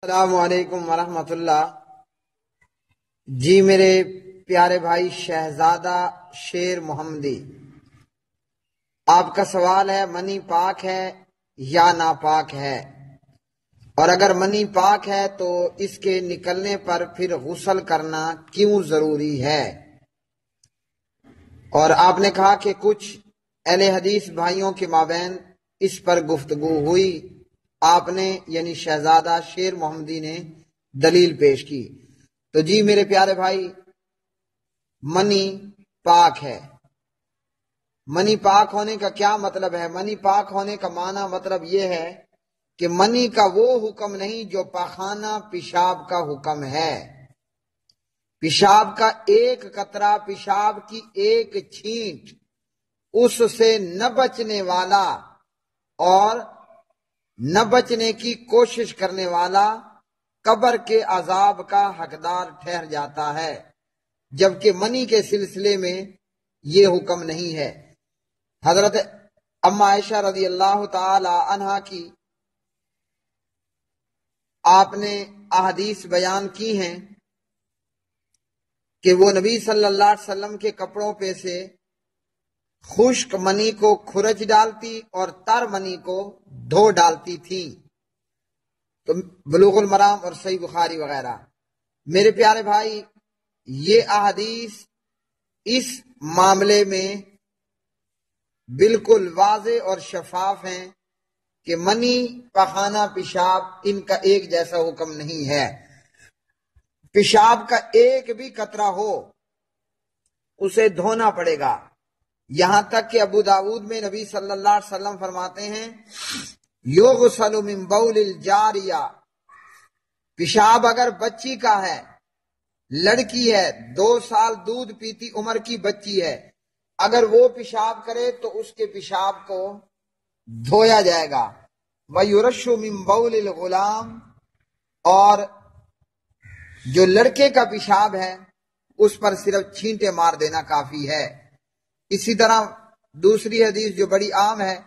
السلام علیکم ورحمۃ اللہ۔ جی میرے پیارے بھائی شہزادہ شیر محمدی، آپ کا سوال ہے منی پاک ہے یا ناپاک ہے، اور اگر منی پاک ہے تو اس کے نکلنے پر پھر غسل کرنا کیوں ضروری ہے؟ اور آپ نے کہا کہ کچھ اہل حدیث بھائیوں کے مابین اس پر گفتگو ہوئی، آپ نے یعنی شہزادہ شیر محمدی نے دلیل پیش کی۔ تو جی میرے پیارے بھائی، منی پاک ہے۔ منی پاک ہونے کا کیا مطلب ہے؟ منی پاک ہونے کا معنی مطلب یہ ہے کہ منی کا وہ حکم نہیں جو پاخانہ پیشاب کا حکم ہے۔ پیشاب کا ایک قطرہ، پیشاب کی ایک چھینٹ اس سے نہ بچنے والا اور نہ بچنے کی کوشش کرنے والا قبر کے عذاب کا حقدار ٹھہر جاتا ہے، جبکہ منی کے سلسلے میں یہ حکم نہیں ہے۔ حضرت اما عائشہ رضی اللہ تعالی عنہا کی آپ نے احادیث بیان کی ہیں کہ وہ نبی صلی اللہ علیہ وسلم کے کپڑوں پہ سے خشک منی کو کھرچ ڈالتی اور تر منی کو دھو ڈالتی تھی۔ تو بلوغ المرام اور صحیح بخاری وغیرہ۔ میرے پیارے بھائی، یہ احادیث اس معاملے میں بالکل واضح اور شفاف ہیں کہ منی پخانہ پیشاب ان کا ایک جیسا حکم نہیں ہے۔ پیشاب کا ایک بھی قطرہ ہو اسے دھونا پڑے گا، یہاں تک کہ ابو داود میں نبی صلی اللہ علیہ وسلم فرماتے ہیں یغسل من بول الجاریہ، پیشاب اگر بچی کا ہے، لڑکی ہے، 2 سال دودھ پیتی عمر کی بچی ہے، اگر وہ پیشاب کرے تو اس کے پیشاب کو دھویا جائے گا۔ وَيُرَشُّ مِن بَوْلِ الْغُلَامِ، اور جو لڑکے کا پیشاب ہے اس پر صرف چھینٹے مار دینا کافی ہے۔ اسی طرح دوسری حدیث جو بڑی عام ہے،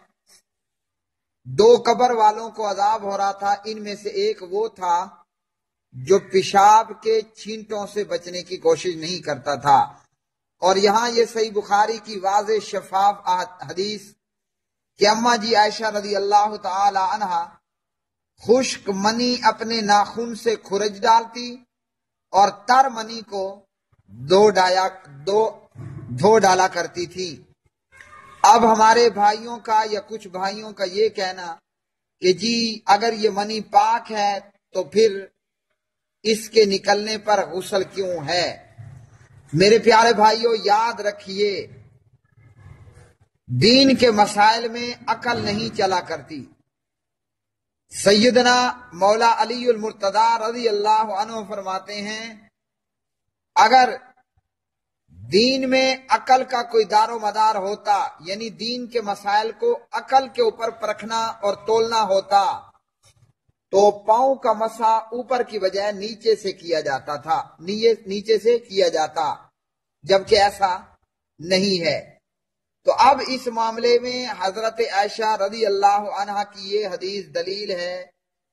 2 قبر والوں کو عذاب ہو رہا تھا، ان میں سے ایک وہ تھا جو پیشاب کے چھینٹوں سے بچنے کی کوشش نہیں کرتا تھا۔ اور یہاں یہ صحیح بخاری کی واضح شفاف حدیث کہ اماں جی عائشہ رضی اللہ تعالی عنہا خشک منی اپنے ناخن سے کھرچ ڈالتی اور تر منی کو دھو ڈالا کرتی تھی۔ اب ہمارے بھائیوں کا یا کچھ بھائیوں کا یہ کہنا کہ جی اگر یہ منی پاک ہے تو پھر اس کے نکلنے پر غسل کیوں ہے؟ میرے پیارے بھائیوں، یاد رکھیے دین کے مسائل میں عقل نہیں چلا کرتی۔ سیدنا مولا علی المرتضی رضی اللہ عنہ فرماتے ہیں اگر دین میں عقل کا کوئی دار و مدار ہوتا، یعنی دین کے مسائل کو عقل کے اوپر پرکھنا اور تولنا ہوتا، تو پاؤں کا مسح اوپر کی بجائے نیچے سے کیا جاتا تھا، نیچے سے کیا جاتا، جبکہ ایسا نہیں ہے۔ تو اب اس معاملے میں حضرت عائشہ رضی اللہ عنہا کی یہ حدیث دلیل ہے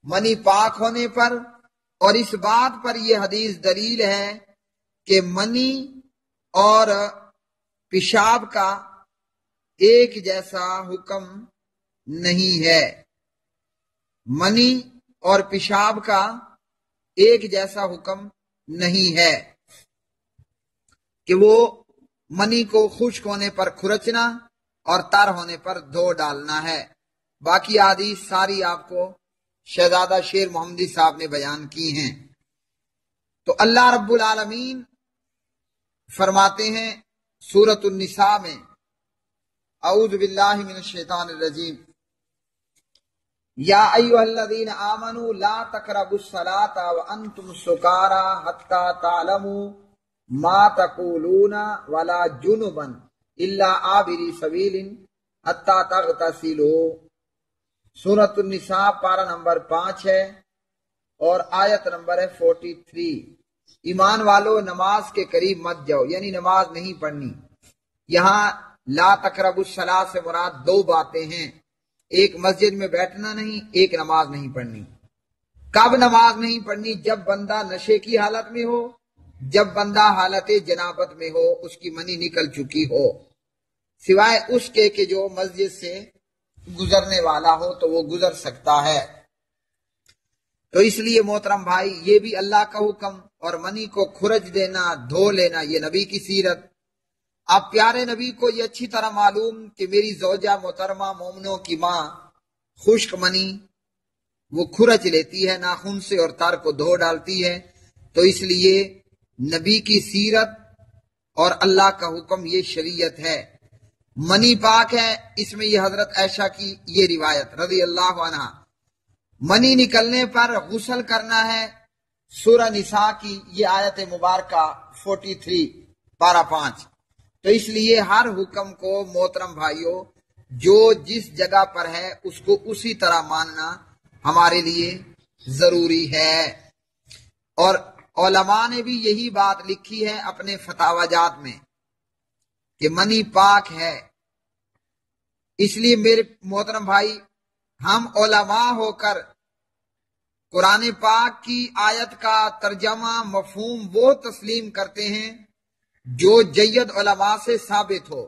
منی پاک ہونے پر، اور اس بات پر یہ حدیث دلیل ہے کہ منی اور پیشاب کا ایک جیسا حکم نہیں ہے۔ منی اور پیشاب کا ایک جیسا حکم نہیں ہے کہ وہ منی کو خشک ہونے پر کھرچنا اور تر ہونے پر دھو ڈالنا ہے۔ باقی حدیث ساری آپ کو شہزادہ شیر محمدی صاحب نے بیان کی ہیں۔ تو اللہ رب العالمین فرماتے ہیں سورۃ النساء میں، اعوذ باللہ من الشیطان الرجیم، یا ایھا الذین آمنوا لا تقربوا الصلاۃ وانتم سکارى حتى تعلموا ما تقولون ولا جنبا الا عابری سبیل حتى تغتسلوا۔ سورۃ النساء پارہ نمبر 5 ہے اور آیت نمبر ہے 43۔ ایمان والو نماز کے قریب مت جاؤ، یعنی نماز نہیں پڑھنی۔ یہاں لا تقربوا الصلاۃ سے مراد 2 باتیں ہیں، ایک مسجد میں بیٹھنا نہیں، ایک نماز نہیں پڑھنی۔ کب نماز نہیں پڑھنی؟ جب بندہ نشے کی حالت میں ہو، جب بندہ حالت جنابت میں ہو، اس کی منی نکل چکی ہو، سوائے اس کے کہ جو مسجد سے گزرنے والا ہو تو وہ گزر سکتا ہے۔ تو اس لیے محترم بھائی، یہ بھی اللہ کا حکم، اور منی کو کھرج دینا، دھو لینا، یہ نبی کی سیرت۔ اب پیارے نبی کو یہ اچھی طرح معلوم کہ میری زوجہ محترمہ مومنوں کی ماں خشک منی وہ کھرچ لیتی ہے ناخن سے اور تر کو دھو ڈالتی ہے، تو اس لیے نبی کی سیرت اور اللہ کا حکم یہ شریعت ہے۔ منی پاک ہے، اس میں یہ حضرت عائشہ کی یہ روایت رضی اللہ عنہ، منی نکلنے پر غسل کرنا ہے۔ سورہ نساء کی یہ آیت مبارکہ 43 پارہ 5۔ تو اس لیے ہر حکم کو محترم بھائیوں جو جس جگہ پر ہے اس کو اسی طرح ماننا ہمارے لیے ضروری ہے، اور علماء نے بھی یہی بات لکھی ہے اپنے فتاوی جات میں کہ منی پاک ہے۔ اس لیے میرے محترم بھائی، ہم علماء ہو کر قرآن پاک کی آیت کا ترجمہ مفہوم وہ تسلیم کرتے ہیں جو جید علماء سے ثابت ہو۔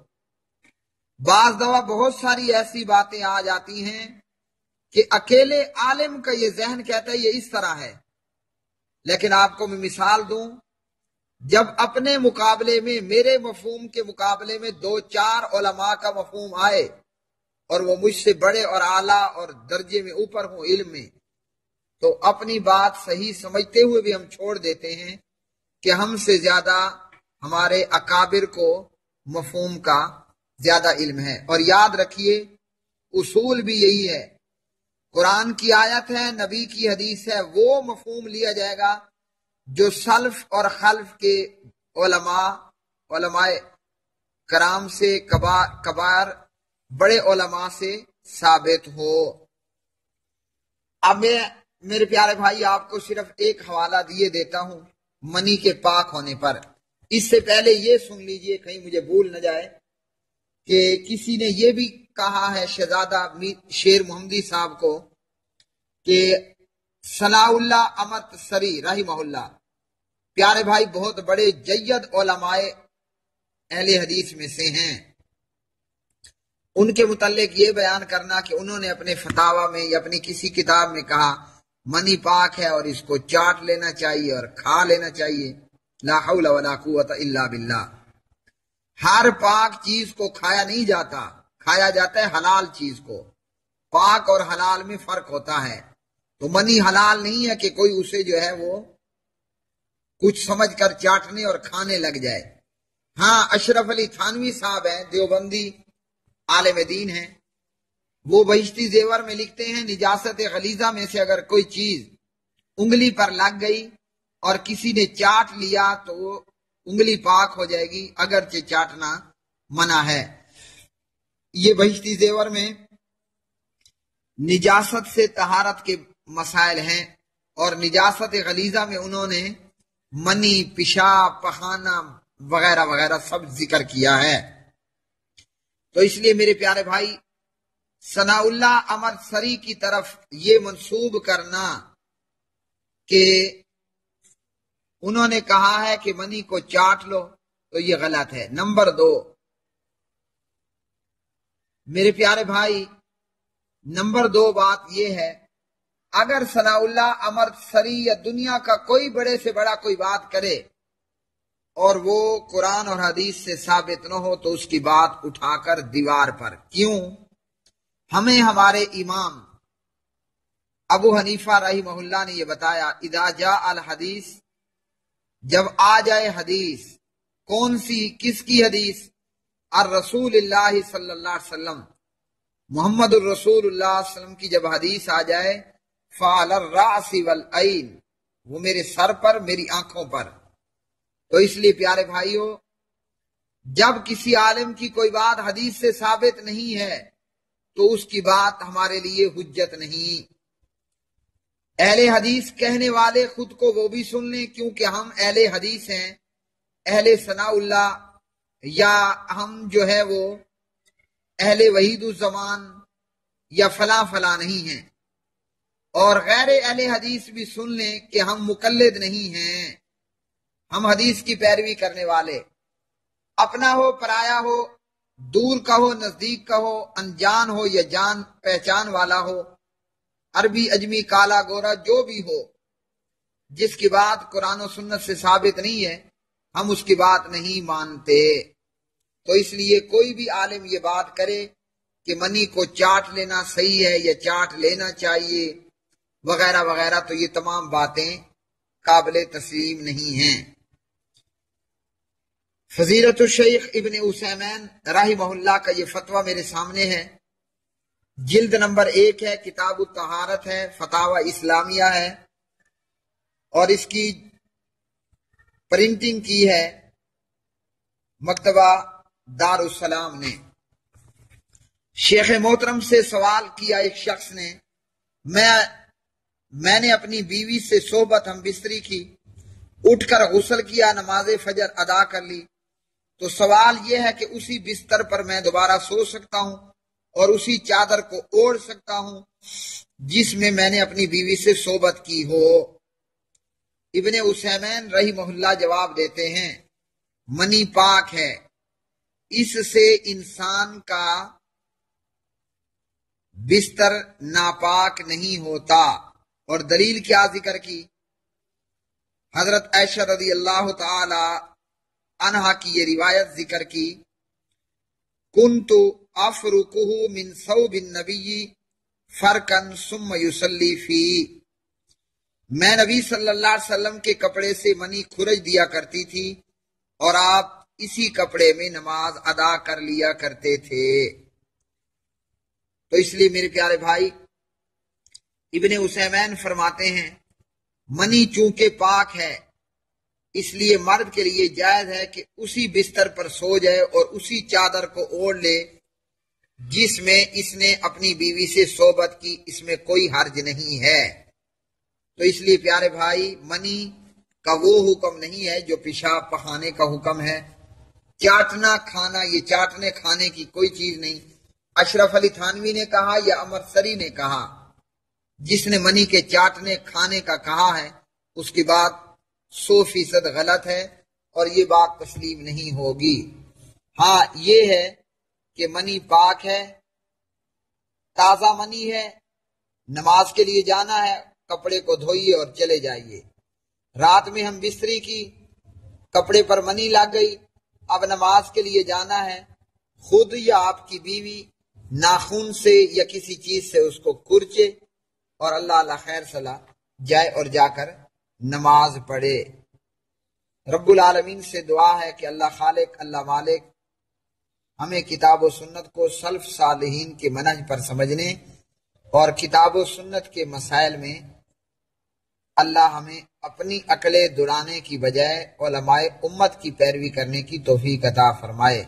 بعض دفعہ بہت ساری ایسی باتیں آ جاتی ہیں کہ اکیلے عالم کا یہ ذہن کہتا ہے یہ اس طرح ہے، لیکن آپ کو میں مثال دوں، جب اپنے مقابلے میں، میرے مفہوم کے مقابلے میں 2-4 علماء کا مفہوم آئے اور وہ مجھ سے بڑے اور اعلیٰ اور درجے میں اوپر ہوں علم میں، تو اپنی بات صحیح سمجھتے ہوئے بھی ہم چھوڑ دیتے ہیں کہ ہم سے زیادہ ہمارے اکابر کو مفہوم کا زیادہ علم ہے۔ اور یاد رکھیے اصول بھی یہی ہے، قرآن کی آیت ہے، نبی کی حدیث ہے، وہ مفہوم لیا جائے گا جو سلف اور خلف کے علماء کرام سے، کبار بڑے علماء سے ثابت ہو۔ اب میں میرے پیارے بھائی آپ کو صرف ایک حوالہ دیے دیتا ہوں منی کے پاک ہونے پر۔ اس سے پہلے یہ سن لیجئے کہیں مجھے بھول نہ جائے کہ کسی نے یہ بھی کہا ہے شہزادہ شیر محمدی صاحب کو کہ ثناء اللہ امرت سری رحمہ اللہ، پیارے بھائی بہت بڑے جید علماء اہل حدیث میں سے ہیں، ان کے متعلق یہ بیان کرنا کہ انہوں نے اپنے فتاوی میں یا اپنی کسی کتاب میں کہا منی پاک ہے اور اس کو چاٹ لینا چاہیے اور کھا لینا چاہیے، لا حول ولا قوت الا باللہ۔ ہر پاک چیز کو کھایا نہیں جاتا، کھایا جاتا ہے حلال چیز کو۔ پاک اور حلال میں فرق ہوتا ہے، تو منی حلال نہیں ہے کہ کوئی اسے جو ہے وہ کچھ سمجھ کر چاٹنے اور کھانے لگ جائے۔ ہاں، اشرف علی تھانوی صاحب ہیں، دیوبندی عالم دین ہیں، وہ بہشتی زیور میں لکھتے ہیں نجاست غلیظہ میں سے اگر کوئی چیز انگلی پر لگ گئی اور کسی نے چاٹ لیا تو وہ انگلی پاک ہو جائے گی، اگرچہ چاٹنا منع ہے۔ یہ بہشتی زیور میں نجاست سے طہارت کے مسائل ہیں، اور نجاست غلیظہ میں انہوں نے منی، پیشاب، پخانہ وغیرہ وغیرہ سب ذکر کیا ہے۔ تو اس لیے میرے پیارے بھائی، ثناء اللہ امر سری کی طرف یہ منسوب کرنا کہ انہوں نے کہا ہے کہ منی کو چاٹ لو تو یہ غلط ہے۔ نمبر 2، میرے پیارے بھائی، نمبر 2 بات یہ ہے، اگر ثناء اللہ امر سری یا دنیا کا کوئی بڑے سے بڑا کوئی بات کرے اور وہ قرآن اور حدیث سے ثابت نہ ہو تو اس کی بات اٹھا کر دیوار پر، کیوں؟ ہمیں ہمارے امام ابو حنیفہ رحمہ اللہ نے یہ بتایا، اذا جاء الحدیث، جب آ جائے حدیث، کون سی، کس کی حدیث؟ الرسول اللہ صلی اللہ علیہ وسلم، محمد الرسول اللہ صلی اللہ علیہ وسلم کی جب حدیث آ جائے، فعلی الرأس والعین، وہ میرے سر پر، میری آنکھوں پر۔ تو اس لیے پیارے بھائیو، جب کسی عالم کی کوئی بات حدیث سے ثابت نہیں ہے تو اس کی بات ہمارے لیے حجت نہیں۔ اہل حدیث کہنے والے خود کو وہ بھی سن لیں، کیونکہ ہم اہل حدیث ہیں، اہل ثناء اللہ، یا ہم جو ہے وہ اہل وحید الزمان یا فلاں فلاں نہیں ہیں۔ اور غیر اہل حدیث بھی سن لیں کہ ہم مقلد نہیں ہیں، ہم حدیث کی پیروی کرنے والے، اپنا ہو پرایا ہو، دور کا ہو نزدیک کا ہو، انجان ہو یا جان پہچان والا ہو، عربی اجمی کالا گورا جو بھی ہو، جس کی بات قرآن و سنت سے ثابت نہیں ہے ہم اس کی بات نہیں مانتے۔ تو اس لیے کوئی بھی عالم یہ بات کرے کہ منی کو چاٹ لینا صحیح ہے یا چاٹ لینا چاہیے وغیرہ وغیرہ، تو یہ تمام باتیں قابل تسلیم نہیں ہیں۔ فضیلت الشیخ ابن عثیمین رحمہ اللہ کا یہ فتویٰ میرے سامنے ہے، جلد نمبر 1 ہے، کتاب الطہارت ہے، فتاوی اسلامیہ ہے، اور اس کی پرنٹنگ کی ہے مکتبہ دار السلام نے۔ شیخ محترم سے سوال کیا ایک شخص نے، میں نے اپنی بیوی سے صحبت ہم بستری کی، اٹھ کر غسل کیا، نماز فجر ادا کر لی، تو سوال یہ ہے کہ اسی بستر پر میں دوبارہ سو سکتا ہوں اور اسی چادر کو اوڑھ سکتا ہوں جس میں میں نے اپنی بیوی سے صحبت کی ہو؟ ابن عثیمین رحمہ اللہ جواب دیتے ہیں، منی پاک ہے، اس سے انسان کا بستر ناپاک نہیں ہوتا۔ اور دلیل کیا ذکر کی؟ حضرت عائشہ رضی اللہ تعالی عنہا کی یہ روایت ذکر کی، کنت افرکہ من ثوب النبی فرقا ثم یصلی فی، میں نبی صلی اللہ علیہ وسلم کے کپڑے سے منی کھرج دیا کرتی تھی اور آپ اسی کپڑے میں نماز ادا کر لیا کرتے تھے۔ تو اس لیے میرے پیارے بھائی، ابن عثیمین فرماتے ہیں منی چونکہ پاک ہے اس لیے مرد کے لیے جائز ہے کہ اسی بستر پر سو جائے اور اسی چادر کو اوڑھ لے جس میں اس نے اپنی بیوی سے صحبت کی، اس میں کوئی حرج نہیں ہے۔ تو اس لیے پیارے بھائی، منی کا وہ حکم نہیں ہے جو پیشاب پخانے کا حکم ہے، چاٹنا کھانا، یہ چاٹنے کھانے کی کوئی چیز نہیں۔ اشرف علی تھانوی نے کہا یا امر سری نے کہا، جس نے منی کے چاٹنے کھانے کا کہا ہے اس کی بات 100% غلط ہے اور یہ بات تسلیم نہیں ہوگی۔ ہاں یہ ہے کہ منی پاک ہے، تازہ منی ہے، نماز کے لیے جانا ہے، کپڑے کو دھوئیے اور چلے جائیے۔ رات میں ہم بستری کی، کپڑے پر منی لگ گئی، اب نماز کے لیے جانا ہے، خود یا آپ کی بیوی ناخن سے یا کسی چیز سے اس کو کھرچے اور اللہ خیر صلاح جائے اور جا کر نماز پڑھے۔ رب العالمین سے دعا ہے کہ اللہ خالق، اللہ مالک ہمیں کتاب و سنت کو سلف صالحین کے منہج پر سمجھنے اور کتاب و سنت کے مسائل میں اللہ ہمیں اپنی عقلیں دوڑانے کی بجائے علماء امت کی پیروی کرنے کی توفیق عطا فرمائے۔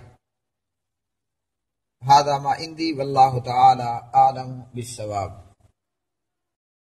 ھذا ما عندی واللہ تعالی اعلم بالصواب۔